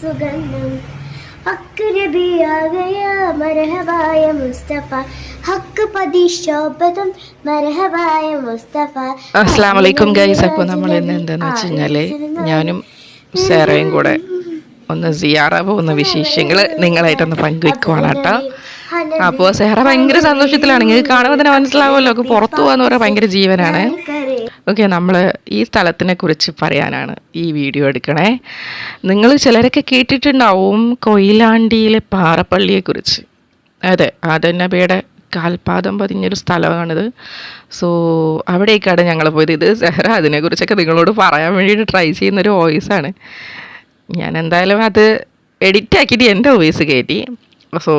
സുഗന്ധം ഹക്ക് നബിയാകയ മർഹബായ മുസ്തഫ ഹക്ക് പതിശോഭതം മർഹബായ മുസ്തഫ. അസ്സലാമു അലൈക്കും ഗൈസ്. അപ്പോൾ നമ്മൾ ഇന്ന് എന്താണെന്ന് വെച്ച് കഴിഞ്ഞാൽ ഞാനും സാറയും കൂടെ ഒന്ന് സിയാറ പോകുന്ന വിശേഷങ്ങൾ നിങ്ങളായിട്ടൊന്ന് പങ്കുവെക്കുവാണ് കേട്ടോ. അപ്പോൾ സെഹറ ഭയങ്കര സന്തോഷത്തിലാണ്. നിങ്ങൾക്ക് കാണുമ്പോൾ തന്നെ മനസ്സിലാവുമല്ലോ, ഒക്കെ പുറത്തു പോകാന്ന് പറയാൻ ഭയങ്കര ജീവനാണ്. ഓക്കെ, നമ്മൾ ഈ സ്ഥലത്തിനെ കുറിച്ച് പറയാനാണ് ഈ വീഡിയോ എടുക്കണേ. നിങ്ങൾ ചിലരൊക്കെ കേട്ടിട്ടുണ്ടാവും കൊയിലാണ്ടിയിലെ പാറപ്പള്ളിയെക്കുറിച്ച്. അതെ, ആദനബിയുടെ കാൽപാദം പതിഞ്ഞൊരു സ്ഥലമാണിത്. സോ അവിടേക്കാണ് ഞങ്ങൾ പോയത്. ഇത് സെഹ്റ അതിനെക്കുറിച്ചൊക്കെ നിങ്ങളോട് പറയാൻ വേണ്ടിയിട്ട് ട്രൈ ചെയ്യുന്നൊരു വോയിസാണ്. ഞാൻ എന്തായാലും അത് എഡിറ്റാക്കിയിട്ട് എൻ്റെ വോയിസ് കയറ്റി. സോ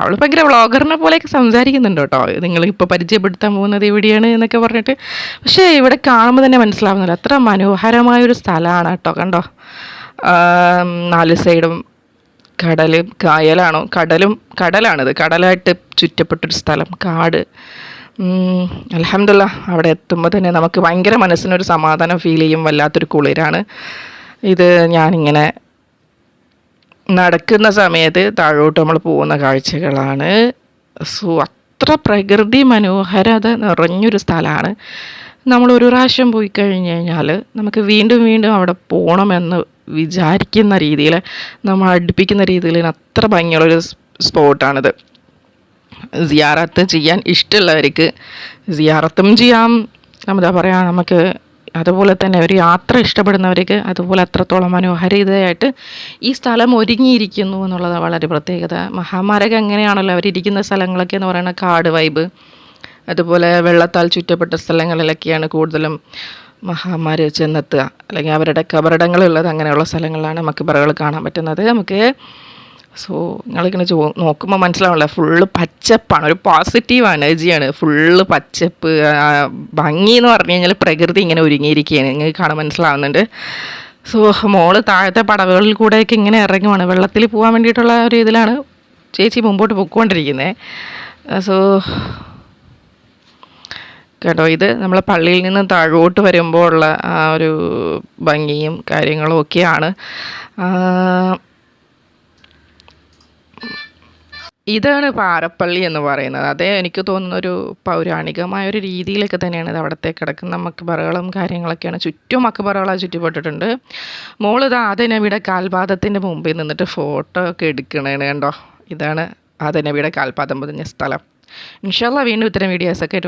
അവൾ ഭയങ്കര വ്ളോഗറിനെ പോലെയൊക്കെ സംസാരിക്കുന്നുണ്ട് കേട്ടോ. നിങ്ങളിപ്പോൾ പരിചയപ്പെടുത്താൻ പോകുന്നത് എവിടെയാണ് എന്നൊക്കെ പറഞ്ഞിട്ട്. പക്ഷേ ഇവിടെ കാണുമ്പോൾ തന്നെ മനസ്സിലാവുന്നില്ല, അത്ര മനോഹരമായൊരു സ്ഥലമാണ് കേട്ടോ. കണ്ടോ, 4 സൈഡും കടലും കായലാണോ കടലാണിത്. കടലായിട്ട് ചുറ്റപ്പെട്ടൊരു സ്ഥലം, കാട്. അൽഹംദുലില്ലാ, അവിടെ എത്തുമ്പോൾ തന്നെ നമുക്ക് ഭയങ്കര മനസ്സിനൊരു സമാധാനം ഫീൽ ചെയ്യും. വല്ലാത്തൊരു കുളിരാണ് ഇത്. ഞാനിങ്ങനെ നടക്കുന്ന സമയത്ത് താഴോട്ട് നമ്മൾ പോകുന്ന കാഴ്ചകളാണ്. സോ അത്ര പ്രകൃതി മനോഹരത നിറഞ്ഞൊരു സ്ഥലമാണ്. നമ്മളൊരു പ്രാവശ്യം പോയി കഴിഞ്ഞ് കഴിഞ്ഞാൽ നമുക്ക് വീണ്ടും വീണ്ടും അവിടെ പോകണമെന്ന് വിചാരിക്കുന്ന രീതിയിൽ, നമ്മൾ അടുപ്പിക്കുന്ന രീതിയിൽ അത്ര ഭംഗിയുള്ളൊരു സ്പോട്ടാണിത്. സിയാറത്ത് ചെയ്യാൻ ഇഷ്ടമുള്ളവർക്ക് സിയാറത്തും ചെയ്യാം. എന്താ പറയുക, നമുക്ക് അതുപോലെ തന്നെ ഒരു യാത്ര ഇഷ്ടപ്പെടുന്നവർക്ക് അതുപോലെ അത്രത്തോളം മനോഹരിതയായിട്ട് ഈ സ്ഥലം ഒരുങ്ങിയിരിക്കുന്നു എന്നുള്ളത് വളരെ പ്രത്യേകത. മഹാന്മാരൊക്കെ എങ്ങനെയാണല്ലോ അവരിയ്ക്കുന്ന സ്ഥലങ്ങളൊക്കെ എന്ന് പറയുന്ന കാട് വൈബ്, അതുപോലെ വെള്ളത്താൽ ചുറ്റപ്പെട്ട സ്ഥലങ്ങളിലൊക്കെയാണ് കൂടുതലും മഹാന്മാർ ചെന്നെത്തുക, അല്ലെങ്കിൽ അവരുടെ കബറിടങ്ങളുള്ളത് അങ്ങനെയുള്ള സ്ഥലങ്ങളിലാണ് മക്ബറകൾ കാണാൻ പറ്റുന്നത് നമുക്ക്. സോ നിങ്ങളിങ്ങനെ നോക്കുമ്പോൾ മനസ്സിലാവില്ല, ഫുള്ള് പച്ചപ്പാണ്, ഒരു പോസിറ്റീവ് എനർജിയാണ്. ഫുള്ള് പച്ചപ്പ്, ഭംഗി എന്ന് പറഞ്ഞു കഴിഞ്ഞാൽ പ്രകൃതി ഇങ്ങനെ ഒരുങ്ങിയിരിക്കുകയാണ്, നിങ്ങൾക്ക് കാണാൻ മനസ്സിലാവുന്നുണ്ട്. സോ മോള് താഴത്തെ പടവുകളിൽ കൂടെയൊക്കെ ഇങ്ങനെ ഇറങ്ങുവാണ്. വെള്ളത്തിൽ പോകാൻ വേണ്ടിയിട്ടുള്ള ഒരു ഇതിലാണ് ചേച്ചി മുമ്പോട്ട് പൊയ്ക്കൊണ്ടിരിക്കുന്നത്. സോ കേട്ടോ, ഇത് നമ്മളെ പള്ളിയിൽ നിന്ന് താഴോട്ട് വരുമ്പോൾ ഉള്ള ആ ഒരു ഭംഗിയും കാര്യങ്ങളും ഒക്കെയാണ്. ഇതാണ് പാറപ്പള്ളി എന്ന് പറയുന്നത്. അതേ എനിക്ക് തോന്നുന്ന ഒരു പൗരാണികമായൊരു രീതിയിലൊക്കെ തന്നെയാണ് ഇത് അവിടത്തെ കിടക്കുന്ന മക്ബറകളും കാര്യങ്ങളൊക്കെയാണ്. ചുറ്റും മക്ബറകളാണ് ചുറ്റിപ്പെട്ടിട്ടുണ്ട്. മോളിത് ആദനബിയുടെ കാൽപാദത്തിൻ്റെ മുമ്പിൽ നിന്നിട്ട് ഫോട്ടോ ഒക്കെ എടുക്കണേണ് കണ്ടോ. ഇതാണ് ആദനബിയുടെ കാൽപാദം പതിഞ്ഞ സ്ഥലം. ഇൻഷാ അല്ലാഹ് വീണ്ടും ഇത്തരം വീഡിയോസൊക്കെ ആയിട്ട് വരാം.